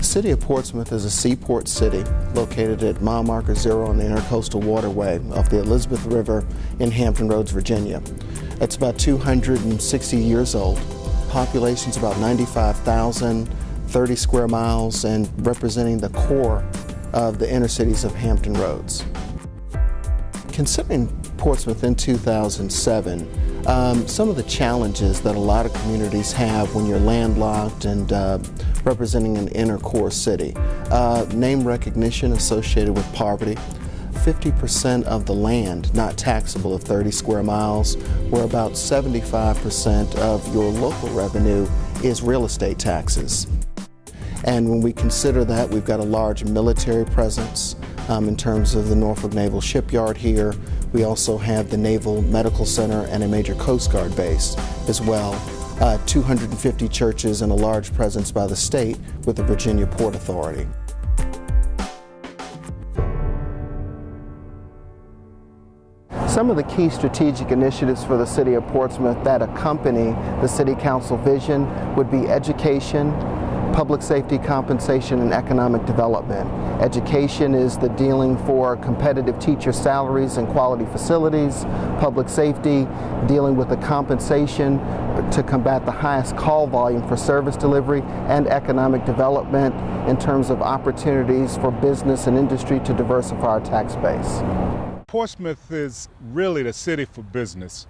city of Portsmouth is a seaport city located at mile marker 0 on the Intercoastal Waterway off the Elizabeth River in Hampton Roads, Virginia. It's about 260 years old. Population's about 95,000, 30 square miles, and representing the core of the inner cities of Hampton Roads. Considering Portsmouth in 2007, some of the challenges that a lot of communities have when you're landlocked and representing an inner core city. Name recognition associated with poverty. 50% of the land not taxable of 30 square miles, where about 75% of your local revenue is real estate taxes. And when we consider that, we've got a large military presence in terms of the Norfolk Naval Shipyard here. We also have the Naval Medical Center and a major Coast Guard base as well. 250 churches and a large presence by the state with the Virginia Port Authority. Some of the key strategic initiatives for the City of Portsmouth that accompany the City Council vision would be education, public safety, compensation, and economic development. Education is the dealing for competitive teacher salaries and quality facilities. Public safety, dealing with the compensation to combat the highest call volume for service delivery, and economic development in terms of opportunities for business and industry to diversify our tax base. Portsmouth is really the city for business.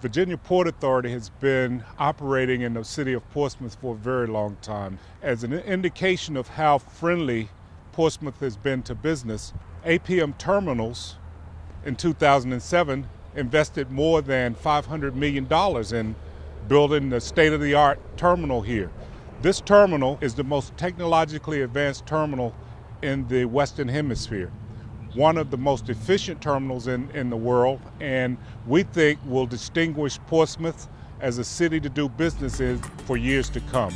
Virginia Port Authority has been operating in the city of Portsmouth for a very long time. As an indication of how friendly Portsmouth has been to business, APM Terminals in 2007 invested more than $500 million in building the state-of-the-art terminal here. This terminal is the most technologically advanced terminal in the Western Hemisphere. One of the most efficient terminals in the world, and we think will distinguish Portsmouth as a city to do business in for years to come.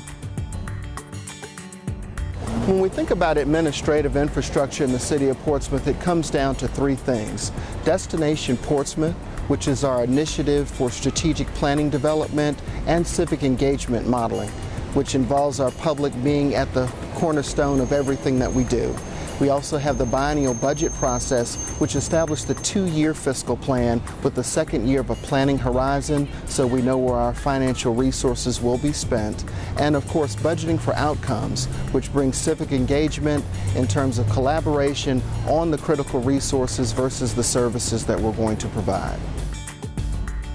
When we think about administrative infrastructure in the city of Portsmouth, it comes down to three things. Destination Portsmouth, which is our initiative for strategic planning development and civic engagement modeling, which involves our public being at the cornerstone of everything that we do. We also have the biennial budget process, which established the 2-year fiscal plan with the second year of a planning horizon, so we know where our financial resources will be spent. And of course, budgeting for outcomes, which brings civic engagement in terms of collaboration on the critical resources versus the services that we're going to provide.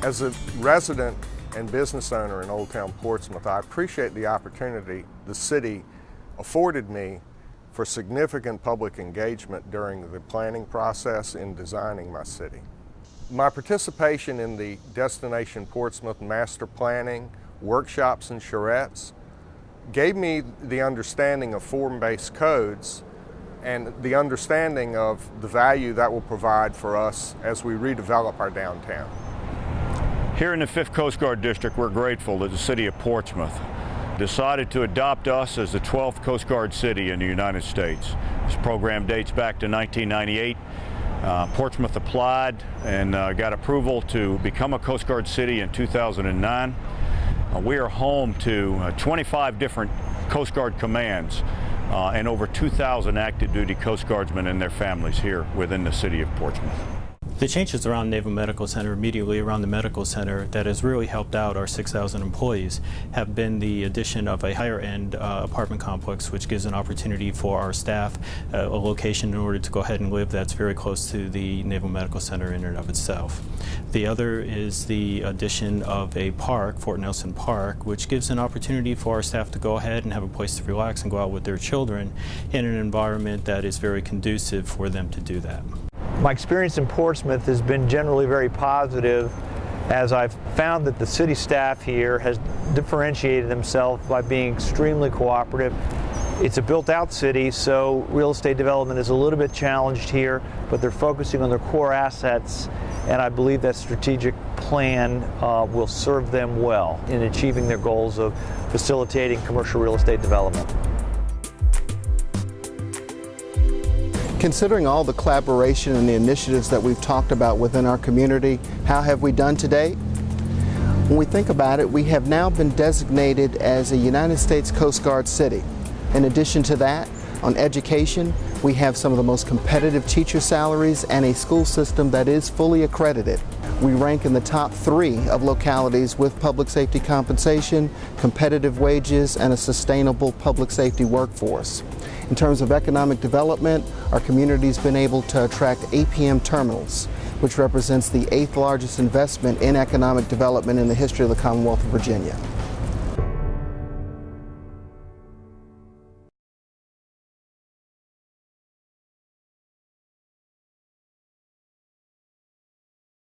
As a resident and business owner in Old Town Portsmouth, I appreciate the opportunity the city afforded me for significant public engagement during the planning process in designing my city. My participation in the Destination Portsmouth master planning, workshops, and charrettes gave me the understanding of form-based codes and the understanding of the value that will provide for us as we redevelop our downtown. Here in the 5th Coast Guard District, we're grateful that the City of Portsmouth decided to adopt us as the 12th Coast Guard city in the United States. This program dates back to 1998. Portsmouth applied and got approval to become a Coast Guard city in 2009. We are home to 25 different Coast Guard commands and over 2,000 active duty Coast Guardsmen and their families here within the city of Portsmouth. The changes around Naval Medical Center, immediately around the medical center, that has really helped out our 6,000 employees have been the addition of a higher-end apartment complex, which gives an opportunity for our staff a location in order to go ahead and live that's very close to the Naval Medical Center in and of itself. The other is the addition of a park, Fort Nelson Park, which gives an opportunity for our staff to go ahead and have a place to relax and go out with their children in an environment that is very conducive for them to do that. My experience in Portsmouth has been generally very positive, as I've found that the city staff here has differentiated themselves by being extremely cooperative. It's a built-out city, so real estate development is a little bit challenged here, but they're focusing on their core assets, and I believe that strategic plan will serve them well in achieving their goals of facilitating commercial real estate development. Considering all the collaboration and the initiatives that we've talked about within our community, how have we done to date? When we think about it, we have now been designated as a United States Coast Guard city. In addition to that, on education, we have some of the most competitive teacher salaries and a school system that is fully accredited. We rank in the top 3 of localities with public safety compensation, competitive wages, and a sustainable public safety workforce. In terms of economic development, our community's been able to attract APM terminals, which represents the 8th largest investment in economic development in the history of the Commonwealth of Virginia.